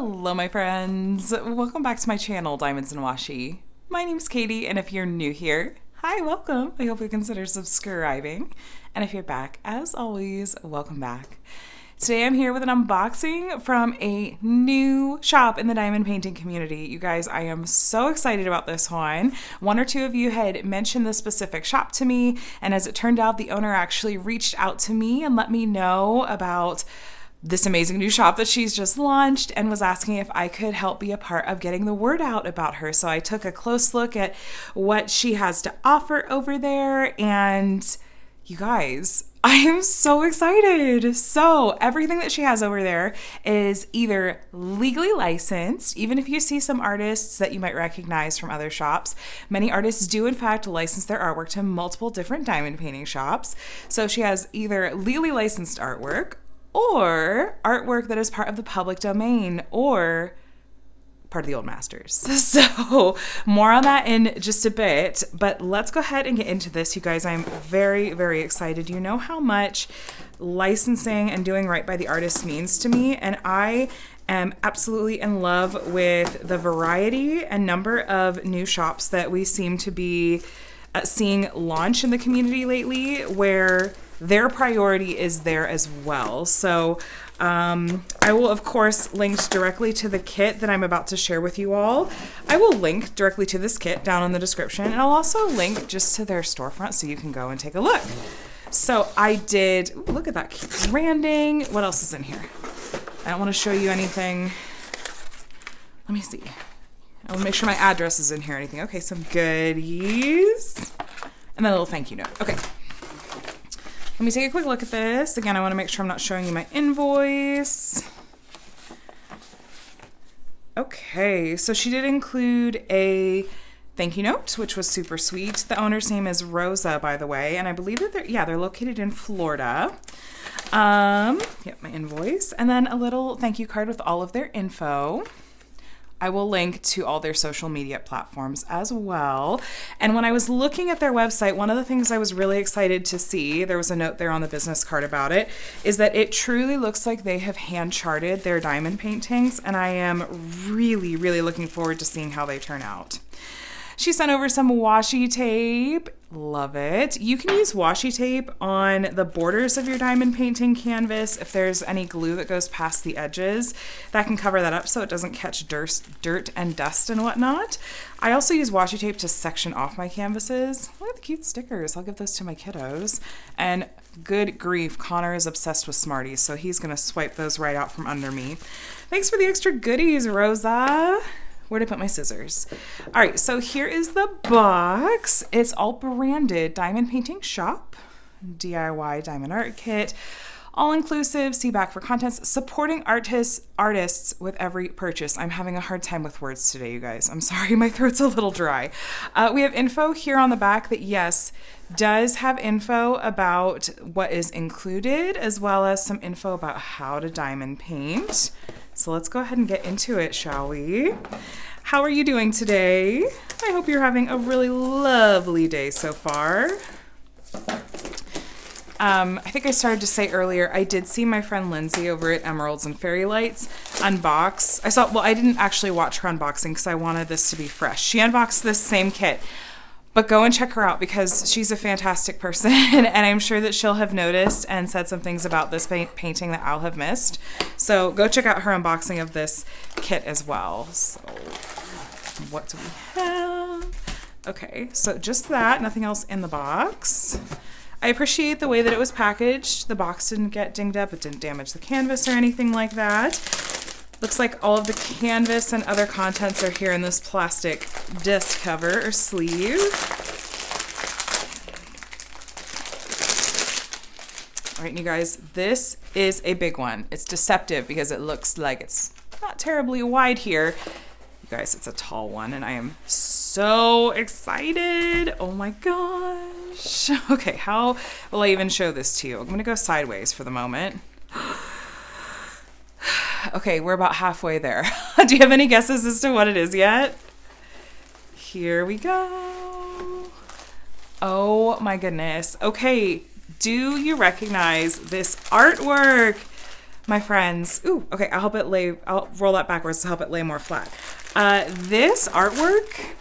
Hello, my friends. Welcome back to my channel, Diamonds and Washi. My name's Katie, and if you're new here, hi, welcome. I hope you consider subscribing. And if you're back, as always, welcome back. Today I'm here with an unboxing from a new shop in the diamond painting community. You guys, I am so excited about this one. One or two of you had mentioned this specific shop to me, and as it turned out, the owner actually reached out to me and let me know about this amazing new shop that she's just launched and was asking if I could help be a part of getting the word out about her. So I took a close look at what she has to offer over there, and you guys, I am so excited. So everything that she has over there is either legally licensed, even if you see some artists that you might recognize from other shops. Many artists do in fact license their artwork to multiple different diamond painting shops. So she has either legally licensed artwork or artwork that is part of the public domain or part of the old masters. So more on that in just a bit, but let's go ahead and get into this. You guys, I'm very, very excited. You know how much licensing and doing right by the artist means to me, and I am absolutely in love with the variety and number of new shops that we seem to be seeing launch in the community lately, where their priority is there as well. So I will, of course, link directly to the kit that I'm about to share with you all. I will link directly to this kit down in the description, and I'll also link just to their storefront so you can go and take a look. So I did, ooh, look at that branding. What else is in here? I don't want to show you anything. Let me see. I will make sure my address is in here or anything. Okay, some goodies. And then a little thank you note. Okay. Let me take a quick look at this. Again, I want to make sure I'm not showing you my invoice. Okay, so she did include a thank you note, which was super sweet. The owner's name is Rosa, by the way, and I believe that they're located in Florida. Yep, my invoice, and then a little thank you card with all of their info. I will link to all their social media platforms as well. And when I was looking at their website, one of the things I was really excited to see, there was a note there on the business card about it, is that it truly looks like they have hand charted their diamond paintings, and I am really, really looking forward to seeing how they turn out. She sent over some washi tape. Love it. You can use washi tape on the borders of your diamond painting canvas if there's any glue that goes past the edges. That can cover that up so it doesn't catch dirt and dust and whatnot. I also use washi tape to section off my canvases. Look at the cute stickers. I'll give those to my kiddos. And good grief, Connor is obsessed with Smarties, so he's going to swipe those right out from under me. Thanks for the extra goodies, Rosa. Where'd I put my scissors? All right, so here is the box. It's all branded Diamond Painting Shop, DIY Diamond Art Kit, all-inclusive, see back for contents, supporting artists with every purchase. I'm having a hard time with words today, you guys. I'm sorry, my throat's a little dry. We have info here on the back that, yes, does have info about what is included, as well as some info about how to diamond paint. So let's go ahead and get into it, shall we? How are you doing today? I hope you're having a really lovely day so far. I think I started to say earlier, I did see my friend Lindsay over at Emeralds and Fairy Lights unbox. I didn't actually watch her unboxing because I wanted this to be fresh. She unboxed this same kit. But go and check her out because she's a fantastic person, and I'm sure that she'll have noticed and said some things about this painting that I'll have missed. So go check out her unboxing of this kit as well. So what do we have? Okay, so just that, nothing else in the box. I appreciate the way that it was packaged. The box didn't get dinged up. It didn't damage the canvas or anything like that. Looks like all of the canvas and other contents are here in this plastic disc cover or sleeve. All right, you guys, this is a big one. It's deceptive because it looks like it's not terribly wide here. You guys, it's a tall one, and I am so excited. Oh my gosh. Okay, how will I even show this to you? I'm gonna go sideways for the moment. Okay, we're about halfway there. Do you have any guesses as to what it is yet? Here we go. Oh my goodness. Okay, do you recognize this artwork? my friends. Ooh, okay, I'll roll that backwards to help it lay more flat. This artwork,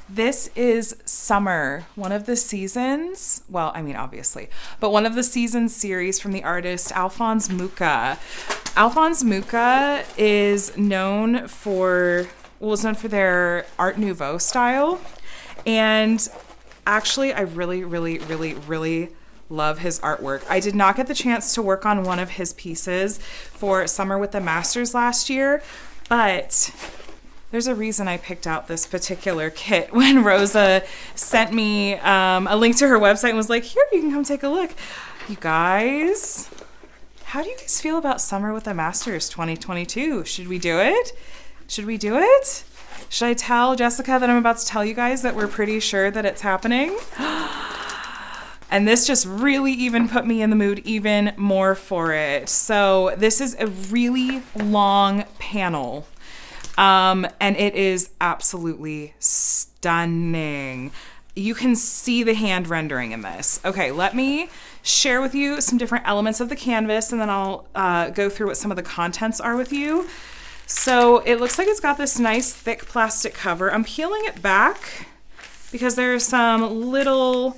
this is Summer, one of the seasons. Well, I mean, obviously, but one of the season series from the artist Alphonse Mucha. Alphonse Mucha is known for their Art Nouveau style. And actually, I really, really, really, really love his artwork. I did not get the chance to work on one of his pieces for Summer with the Masters last year, but there's a reason I picked out this particular kit when Rosa sent me a link to her website and was like, here, you can come take a look. You guys, how do you guys feel about Summer with the Masters 2022? Should we do it? Should we do it? Should I tell Jessica that I'm about to tell you guys that we're pretty sure that it's happening? And this just really even put me in the mood even more for it. So this is a really long panel. And it is absolutely stunning. You can see the hand rendering in this. Okay, let me share with you some different elements of the canvas, and then I'll go through what some of the contents are with you. So it looks like it's got this nice thick plastic cover. I'm peeling it back because there are some little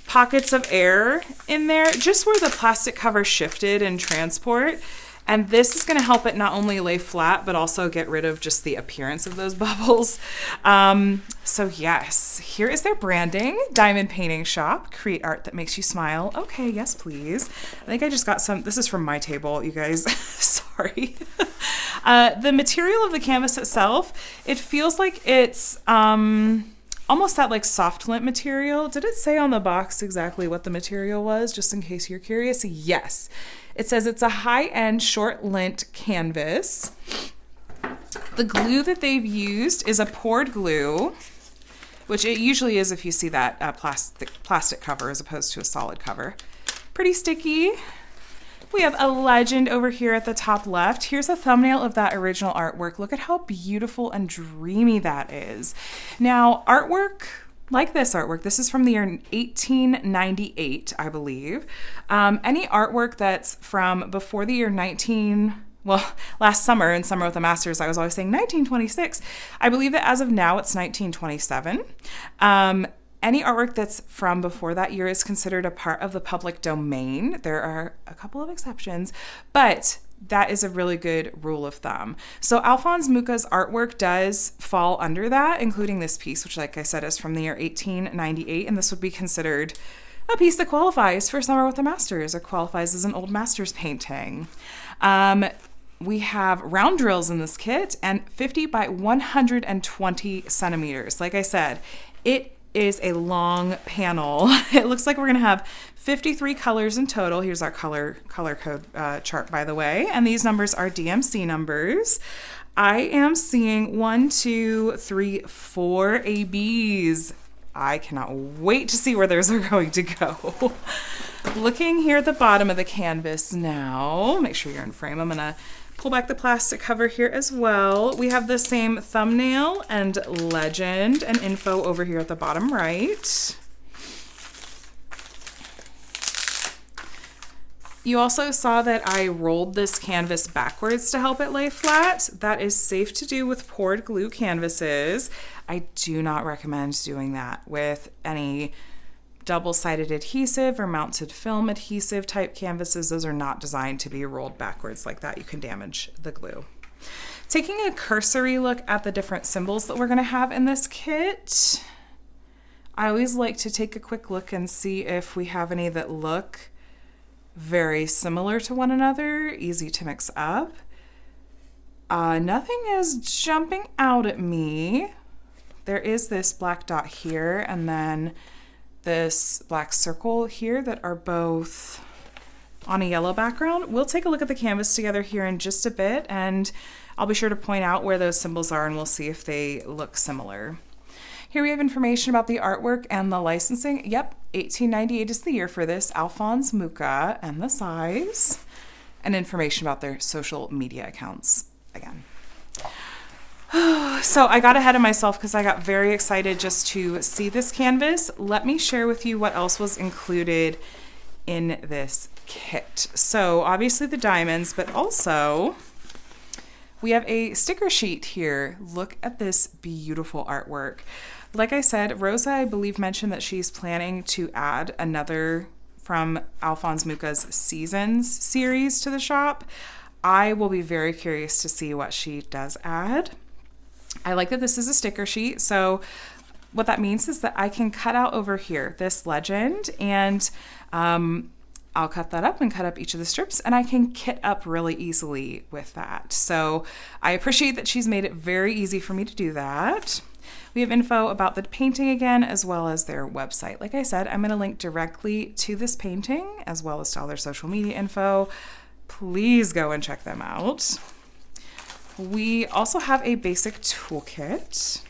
pockets of air in there, just where the plastic cover shifted in transport. And this is going to help it not only lay flat, but also get rid of just the appearance of those bubbles. So yes, here is their branding. Diamond Painting Shop, create art that makes you smile. Okay, yes, please. I think I just got some, this is from my table, you guys. Sorry. The material of the canvas itself, it feels like it's almost that like soft lint material. Did it say on the box exactly what the material was, just in case you're curious? Yes. It says it's a high-end short lint canvas. The glue that they've used is a poured glue, which it usually is if you see that plastic cover as opposed to a solid cover. Pretty sticky. We have a legend over here at the top left. Here's a thumbnail of that original artwork. Look at how beautiful and dreamy that is. Now, artwork like this artwork, this is from the year 1898, I believe. Any artwork that's from before the year last summer in Summer with the Masters, I was always saying 1926. I believe that as of now, it's 1927. Any artwork that's from before that year is considered a part of the public domain. There are a couple of exceptions, but that is a really good rule of thumb. So Alphonse Mucha's artwork does fall under that, including this piece, which, like I said, is from the year 1898, and this would be considered a piece that qualifies for Summer with the Masters, or qualifies as an old master's painting. We have round drills in this kit, and 50 by 120 centimeters. Like I said, it is a long panel. It looks like we're going to have 53 colors in total. Here's our color code chart, by the way. And these numbers are DMC numbers. I am seeing 1, 2, 3, 4 ABs. I cannot wait to see where those are going to go. Looking here at the bottom of the canvas now, make sure you're in frame. I'm going to pull back the plastic cover here as well. We have the same thumbnail and legend and info over here at the bottom right. You also saw that I rolled this canvas backwards to help it lay flat. That is safe to do with poured glue canvases. I do not recommend doing that with any double-sided adhesive or mounted film adhesive type canvases. Those are not designed to be rolled backwards like that. You can damage the glue. Taking a cursory look at the different symbols that we're going to have in this kit, I always like to take a quick look and see if we have any that look very similar to one another, easy to mix up. Nothing is jumping out at me. There is this black dot here, and then this black circle here that are both on a yellow background. We'll take a look at the canvas together here in just a bit, and I'll be sure to point out where those symbols are, and we'll see if they look similar. Here we have information about the artwork and the licensing. Yep, 1898 is the year for this. Alphonse Mucha, and the size, and information about their social media accounts again. So I got ahead of myself because I got very excited just to see this canvas. Let me share with you what else was included in this kit. So obviously the diamonds, but also we have a sticker sheet here. Look at this beautiful artwork. Like I said, Rosa, I believe, mentioned that she's planning to add another from Alphonse Mucha's Seasons series to the shop. I will be very curious to see what she does add. I like that this is a sticker sheet. So what that means is that I can cut out over here this legend, and I'll cut that up and cut up each of the strips, and I can kit up really easily with that. So I appreciate that she's made it very easy for me to do that. We have info about the painting again, as well as their website. Like I said, I'm going to link directly to this painting, as well as to all their social media info. Please go and check them out. We also have a basic toolkit.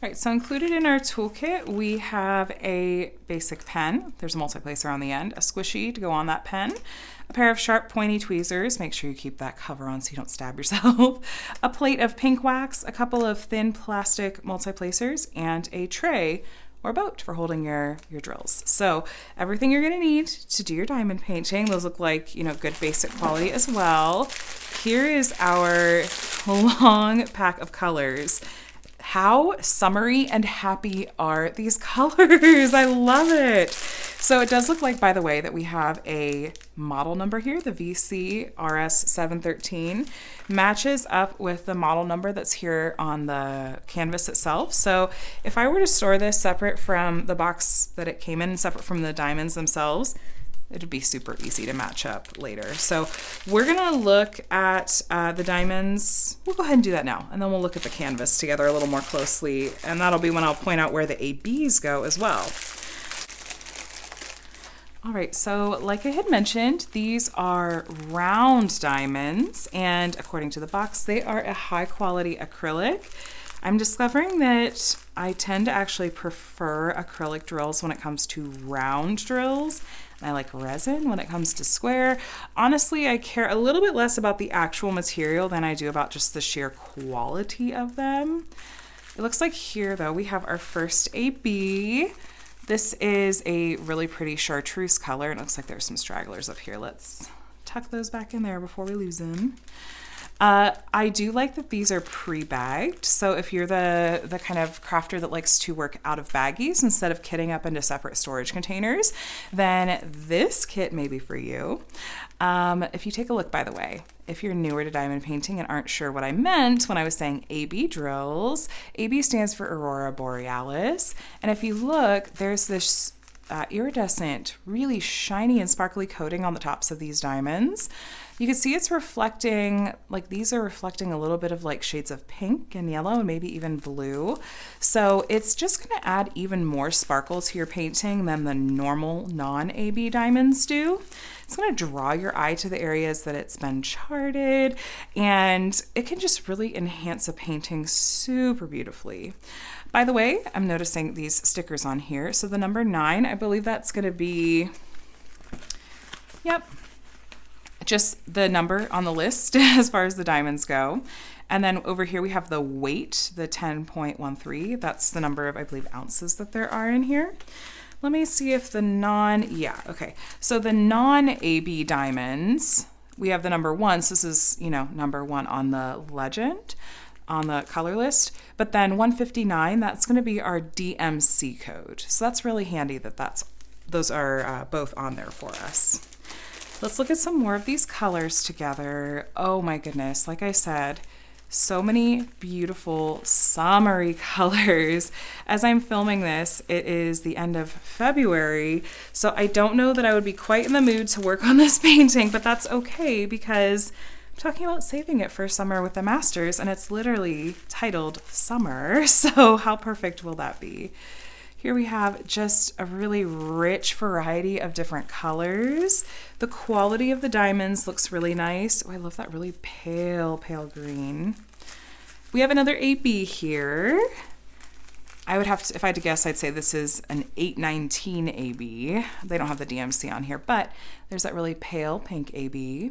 All right, so included in our toolkit, we have a basic pen. There's a multiplacer on the end, a squishy to go on that pen, a pair of sharp pointy tweezers. Make sure you keep that cover on so you don't stab yourself. A plate of pink wax, a couple of thin plastic multiplacers, and a tray or boat for holding your drills. So everything you're gonna need to do your diamond painting. Those look like, you know, good basic quality as well. Here is our long pack of colors. How summery and happy are these colors? I love it. So it does look like, by the way, that we have a model number here. The VC RS713 matches up with the model number that's here on the canvas itself. So if I were to store this separate from the box that it came in, separate from the diamonds themselves, it'd be super easy to match up later. So we're gonna look at the diamonds. We'll go ahead and do that now, and then we'll look at the canvas together a little more closely, and that'll be when I'll point out where the ABs go as well. All right, so like I had mentioned, these are round diamonds, and according to the box, they are a high quality acrylic. I'm discovering that I tend to actually prefer acrylic drills when it comes to round drills. I like resin when it comes to square. Honestly, I care a little bit less about the actual material than I do about just the sheer quality of them. It looks like here, though, we have our first AB. This is a really pretty chartreuse color. It looks like there's some stragglers up here. Let's tuck those back in there before we lose them. I do like that these are pre-bagged. So if you're the kind of crafter that likes to work out of baggies instead of kitting up into separate storage containers, then this kit may be for you. If you take a look, by the way, if you're newer to diamond painting and aren't sure what I meant when I was saying AB drills, AB stands for Aurora Borealis. And if you look, there's this iridescent, really shiny and sparkly coating on the tops of these diamonds. You can see it's reflecting, like these are reflecting a little bit of like shades of pink and yellow and maybe even blue. So it's just gonna add even more sparkle to your painting than the normal non-AB diamonds do. It's gonna draw your eye to the areas that it's been charted, and it can just really enhance a painting super beautifully. By the way, I'm noticing these stickers on here. So the number 9, I believe that's gonna be, yep, just the number on the list as far as the diamonds go. And then over here we have the weight, the 10.13. That's the number of, I believe, ounces that there are in here. Let me see if the okay. So the non-AB diamonds, we have the number 1. So this is, you know, number 1 on the legend, on the color list. But then 159, that's going to be our DMC code. So that's really handy that those are both on there for us. Let's look at some more of these colors together. Oh my goodness, like I said, so many beautiful summery colors. As I'm filming this, it is the end of February, so I don't know that I would be quite in the mood to work on this painting, but that's okay because I'm talking about saving it for summer with the masters, and it's literally titled Summer, so how perfect will that be? Here we have just a really rich variety of different colors. The quality of the diamonds looks really nice. Oh, I love that really pale, pale green. We have another AB here. I would have to, if I had to guess, I'd say this is an 819 AB. They don't have the DMC on here, but there's that really pale pink AB.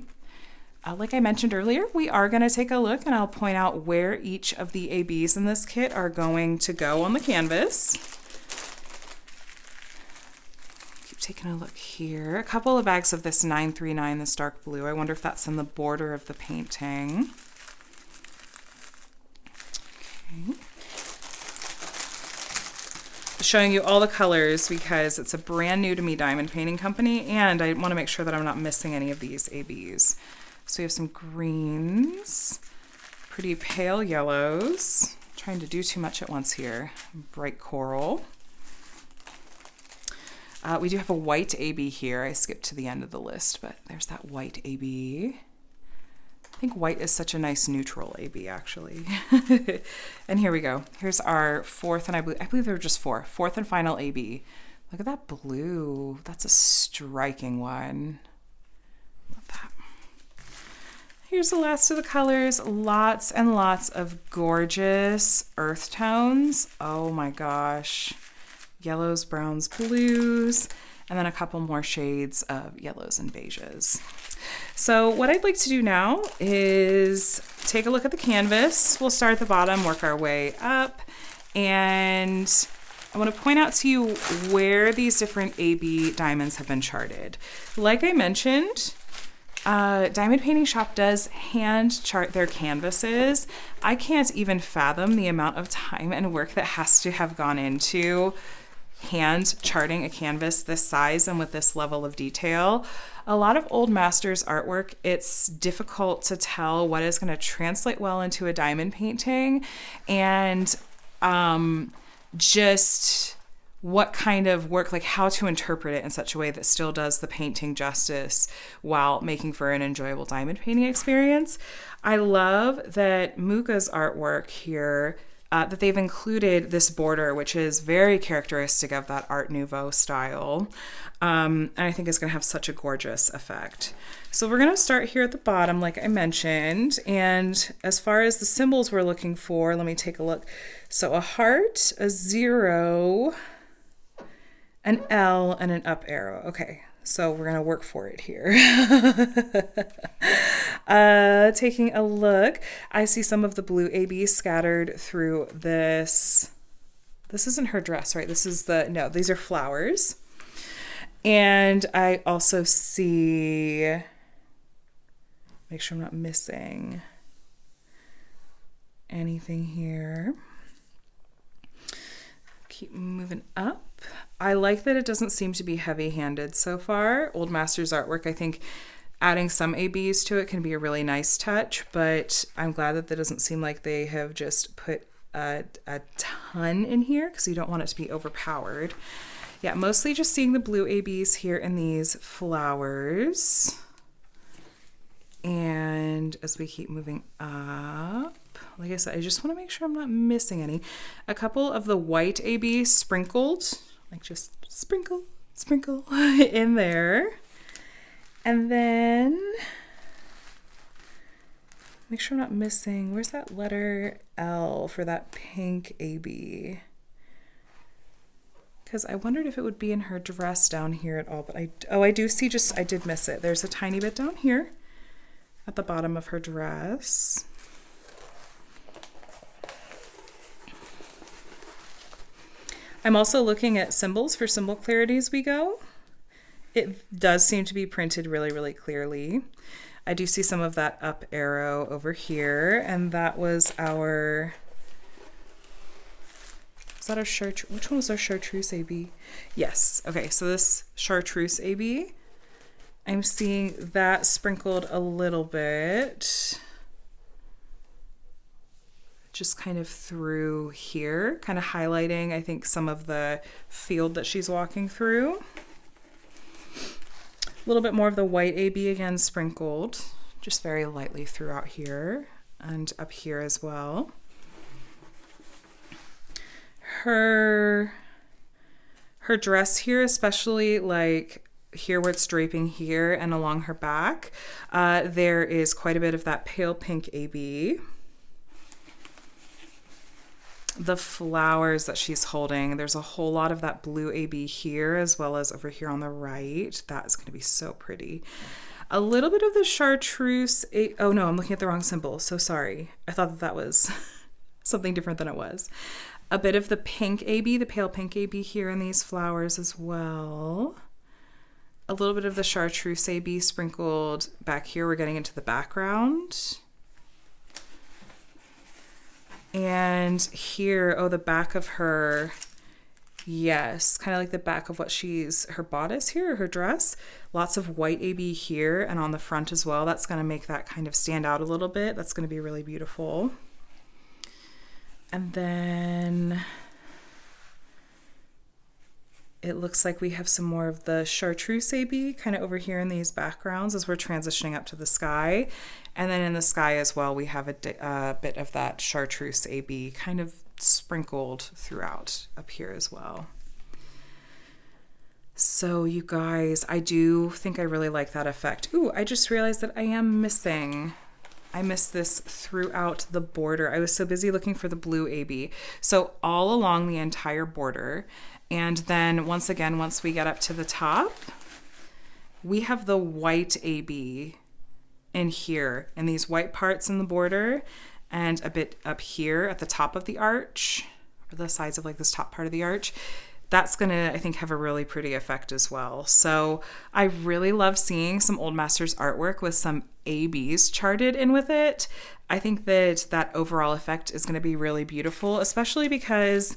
Like I mentioned earlier, we are going to take a look and I'll point out where each of the ABs in this kit are going to go on the canvas. taking a look here. A couple of bags of this 939, this dark blue. I wonder if that's in the border of the painting. Okay. Showing you all the colors because it's a brand new to me diamond painting company, and I want to make sure that I'm not missing any of these ABs. So we have some greens, pretty pale yellows, trying to do too much at once here, bright coral. We do have a white AB here. I skipped to the end of the list, but there's that white AB. I think white is such a nice neutral AB, actually. And here we go. Here's our fourth, and I believe there were just fourth and final AB. Look at that blue. That's a striking one. Love that. Here's the last of the colors. Lots and lots of gorgeous earth tones. Oh my gosh. Yellows, browns, blues, and then a couple more shades of yellows and beiges. So what I'd like to do now is take a look at the canvas. We'll start at the bottom, work our way up, and I want to point out to you where these different AB diamonds have been charted. Like I mentioned, Diamond Painting Shoppe does hand chart their canvases. I can't even fathom the amount of time and work that has to have gone into hand charting a canvas this size and with this level of detail. A lot of old masters artwork, it's difficult to tell what is going to translate well into a diamond painting, and just what kind of work, like how to interpret it in such a way that still does the painting justice while making for an enjoyable diamond painting experience. I love that Mucha's artwork here, that they've included this border, which is very characteristic of that Art Nouveau style. And I think it's going to have such a gorgeous effect. So we're going to start here at the bottom, like I mentioned. And as far as the symbols we're looking for, let me take a look. So a heart, a 0, an L, and an up arrow. Okay, so we're going to work for it here. Taking a look, I see some of the blue AB scattered through this. This isn't her dress, right? This is no, these are flowers. And I also see, make sure I'm not missing anything here. Keep moving up. I like that it doesn't seem to be heavy-handed so far. Old Masters artwork, I think adding some ABs to it can be a really nice touch, but I'm glad that doesn't seem like they have just put a ton in here, because you don't want it to be overpowered. Yeah, mostly just seeing the blue ABs here in these flowers. And as we keep moving up, like I said, I just want to make sure I'm not missing any. A couple of the white ABs sprinkled, like just sprinkle in there. And then make sure I'm not missing, where's that letter L for that pink AB? Because I wondered if it would be in her dress down here at all, but I do see, I did miss it. There's a tiny bit down here at the bottom of her dress. I'm also looking at symbols for symbol clarity as we go. It does seem to be printed really, really clearly. I do see some of that up arrow over here, and that was our, is that our chartreuse? Which one was our chartreuse AB? Yes. Okay, so this chartreuse AB, I'm seeing that sprinkled a little bit, just kind of through here, kind of highlighting, I think, some of the field that she's walking through. A little bit more of the white AB again sprinkled, just very lightly throughout here and up here as well. Her dress here, especially like here where it's draping here and along her back, there is quite a bit of that pale pink AB. The flowers that she's holding, there's a whole lot of that blue AB here as well as over here on the right. That is going to be so pretty. A little bit of the chartreuse, oh no, I'm looking at the wrong symbol, so sorry. I thought that was something different than it was. A bit of the pink AB, the pale pink AB here in these flowers as well. a little bit of the chartreuse AB sprinkled back here. We're getting into the background. And here, the back of her, yes, kind of like the back of what her bodice here, her dress. Lots of white AB here and on the front as well. That's going to make that kind of stand out a little bit. That's going to be really beautiful. And then it looks like we have some more of the chartreuse AB kind of over here in these backgrounds as we're transitioning up to the sky. And then in the sky as well, we have a bit of that chartreuse AB kind of sprinkled throughout up here as well. So you guys, I do think I really like that effect. Ooh, I just realized that I missed this throughout the border. I was so busy looking for the blue AB. So all along the entire border. And then once we get up to the top, we have the white AB in here, and these white parts in the border, and a bit up here at the top of the arch, or the sides of like this top part of the arch. That's gonna, I think, have a really pretty effect as well. So I really love seeing some Old Masters artwork with some ABs charted in with it. I think that overall effect is gonna be really beautiful, especially because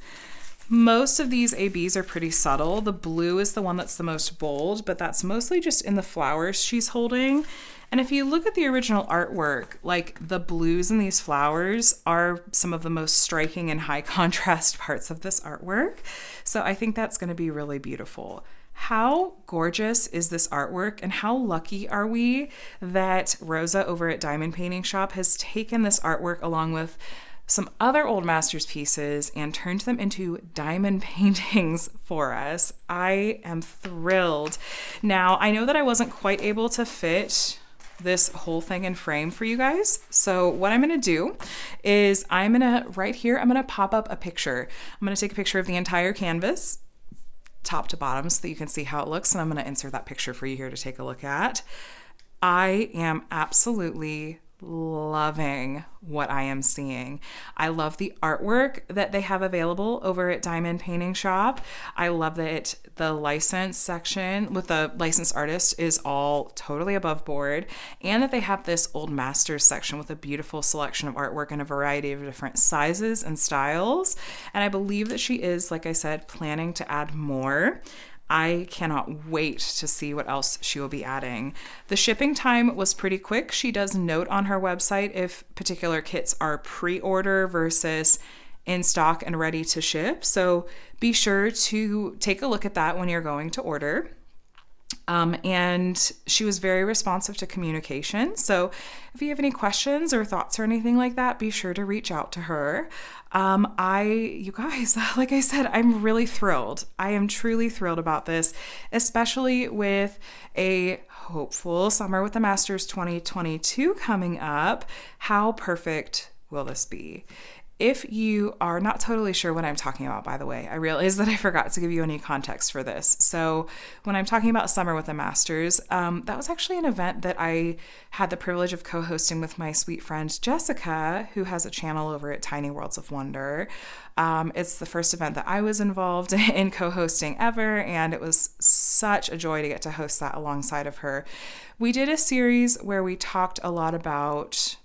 most of these ABs are pretty subtle. The blue is the one that's the most bold, but that's mostly just in the flowers she's holding. And if you look at the original artwork, like the blues in these flowers are some of the most striking and high contrast parts of this artwork. So I think that's going to be really beautiful. How gorgeous is this artwork, and how lucky are we that Rosa over at Diamond Painting Shoppe has taken this artwork along with some other Old Masters pieces and turned them into diamond paintings for us. I am thrilled. Now, I know that I wasn't quite able to fit this whole thing in frame for you guys. So what I'm going to do is right here, I'm going to pop up a picture. I'm going to take a picture of the entire canvas, top to bottom, so that you can see how it looks. And I'm going to insert that picture for you here to take a look at. I am absolutely loving what I am seeing. I love the artwork that they have available over at Diamond Painting Shoppe. I love that the license section with the licensed artist is all totally above board, and that they have this Old Masters section with a beautiful selection of artwork in a variety of different sizes and styles. And I believe that she is, like I said, planning to add more. I cannot wait to see what else she will be adding. The shipping time was pretty quick. She does note on her website if particular kits are pre-order versus in stock and ready to ship. So be sure to take a look at that when you're going to order. And she was very responsive to communication. So if you have any questions or thoughts or anything like that, be sure to reach out to her. You guys, like I said, I'm really thrilled. I am truly thrilled about this, especially with a hopeful Summer with the Masters 2022 coming up. How perfect will this be? If you are not totally sure what I'm talking about, by the way, I realize that I forgot to give you any context for this. So when I'm talking about Summer with the Masters, that was actually an event that I had the privilege of co-hosting with my sweet friend Jessica, who has a channel over at Tiny Worlds of Wonder. It's the first event that I was involved in co-hosting ever, and it was such a joy to get to host that alongside of her. We did a series where we talked a lot about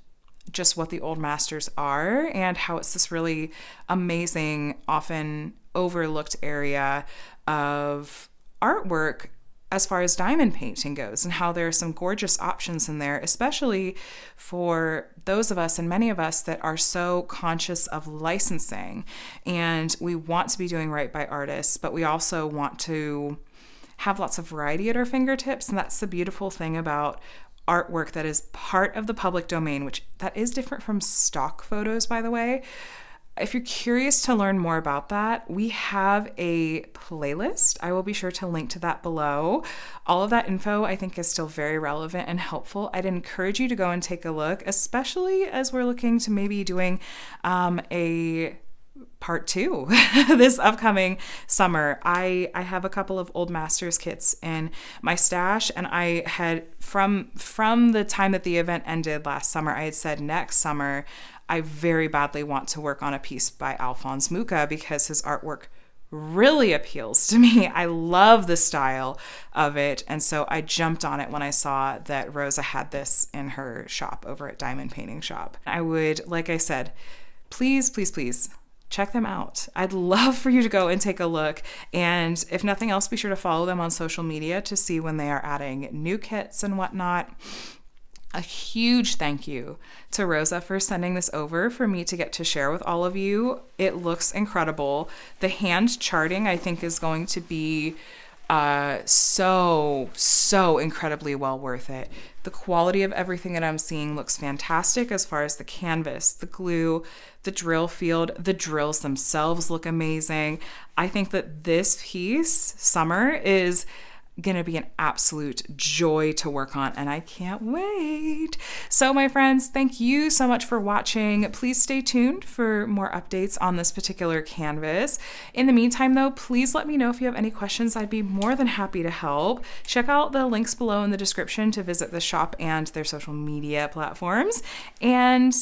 just what the Old Masters are and how it's this really amazing, often overlooked area of artwork as far as diamond painting goes, and how there are some gorgeous options in there, especially for those of us and many of us that are so conscious of licensing, and we want to be doing right by artists, but we also want to have lots of variety at our fingertips. And that's the beautiful thing about artwork that is part of the public domain, which that is different from stock photos, by the way. If you're curious to learn more about that, we have a playlist. I will be sure to link to that below. All of that info I think is still very relevant and helpful. I'd encourage you to go and take a look, especially as we're looking to maybe doing a part 2 this upcoming summer. I have a couple of Old Masters kits in my stash, and I had from the time that the event ended last summer, I had said next summer I very badly want to work on a piece by Alphonse Mucha because his artwork really appeals to me. I love the style of it. And so I jumped on it when I saw that Rosa had this in her shop over at Diamond Painting Shoppe. I would, like I said, please, please, please check them out. I'd love for you to go and take a look. And if nothing else, be sure to follow them on social media to see when they are adding new kits and whatnot. A huge thank you to Rosa for sending this over for me to get to share with all of you. It looks incredible. The hand charting, I think, is going to be so incredibly well worth it. The quality of everything that I'm seeing looks fantastic as far as the canvas, the glue, the drill field. The drills themselves look amazing. I think that this piece, Summer, is gonna be an absolute joy to work on, and I can't wait. So my friends, thank you so much for watching. Please stay tuned for more updates on this particular canvas. In the meantime though, please let me know if you have any questions. I'd be more than happy to help. Check out the links below in the description to visit the shop and their social media platforms. And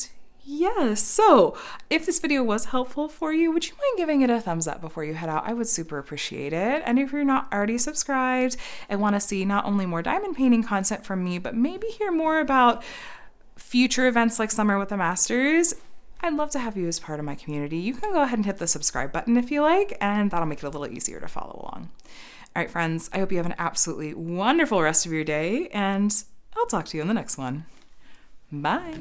yes, so if this video was helpful for you, would you mind giving it a thumbs up before you head out? I would super appreciate it. And if you're not already subscribed and want to see not only more diamond painting content from me, but maybe hear more about future events like Summer with the Masters, I'd love to have you as part of my community. You can go ahead and hit the subscribe button if you like, and that'll make it a little easier to follow along. All right, friends, I hope you have an absolutely wonderful rest of your day, and I'll talk to you in the next one. Bye.